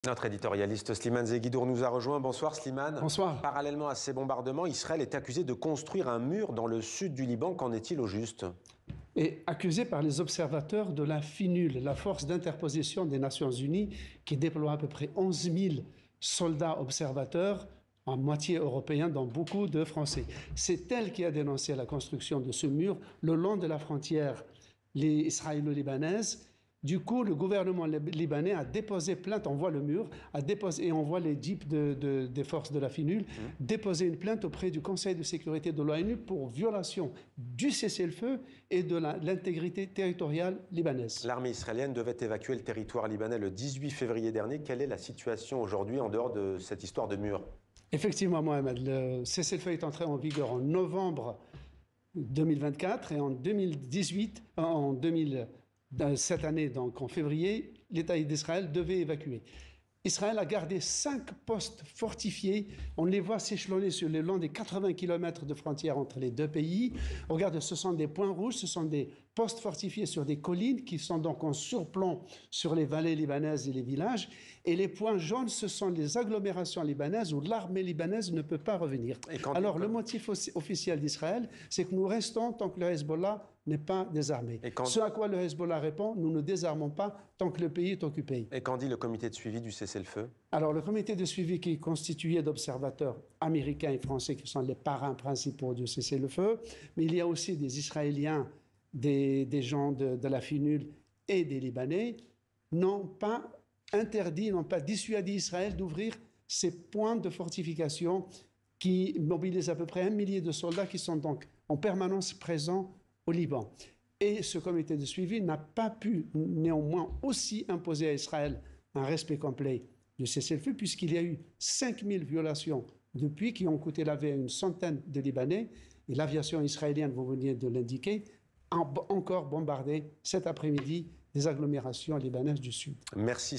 Notre éditorialiste Slimane Zeguidour nous a rejoint. Bonsoir Slimane. Bonsoir. Parallèlement à ces bombardements, Israël est accusé de construire un mur dans le sud du Liban. Qu'en est-il au juste? Et accusé par les observateurs de la FINUL, la force d'interposition des Nations Unies, qui déploie à peu près 11 000 soldats observateurs, en moitié européens, dont beaucoup de Français. C'est elle qui a dénoncé la construction de ce mur le long de la frontière israélo-libanaise. Du coup, le gouvernement libanais a déposé plainte, on voit le mur, et on voit les jeeps des forces de la FINUL, déposer une plainte auprès du Conseil de sécurité de l'ONU pour violation du cessez-le-feu et de l'intégrité territoriale libanaise. L'armée israélienne devait évacuer le territoire libanais le 18 février dernier. Quelle est la situation aujourd'hui en dehors de cette histoire de mur? Effectivement, Mohamed, le cessez-le-feu est entré en vigueur en novembre 2024 et en 2018, cette année, donc en février, l'État d'Israël devait évacuer. Israël a gardé 5 postes fortifiés. On les voit s'échelonner sur le long des 80 km de frontière entre les deux pays. Regarde, ce sont des points rouges, ce sont des postes fortifiés sur des collines qui sont donc en surplomb sur les vallées libanaises et les villages. Et les points jaunes, ce sont les agglomérations libanaises où l'armée libanaise ne peut pas revenir. Alors, le motif officiel d'Israël, c'est que nous restons tant que le Hezbollah n'est pas désarmé. Ce à quoi le Hezbollah répond, nous ne désarmons pas tant que le pays est occupé. Et qu'en dit le comité de suivi du cessez-le-feu? Alors, le comité de suivi qui est constitué d'observateurs américains et français qui sont les parrains principaux du cessez-le-feu, mais il y a aussi des Israéliens, des gens de la FINUL et des Libanais, n'ont pas interdit, n'ont pas dissuadé Israël d'ouvrir ces points de fortification qui mobilisent à peu près 1 millier de soldats qui sont donc en permanence présents au Liban. Et ce comité de suivi n'a pas pu néanmoins aussi imposer à Israël un respect complet du cessez-le-feu, puisqu'il y a eu 5000 violations depuis qui ont coûté la vie à une centaine de Libanais. Et l'aviation israélienne, vous venez de l'indiquer, a encore bombardé cet après-midi des agglomérations libanaises du Sud. Merci.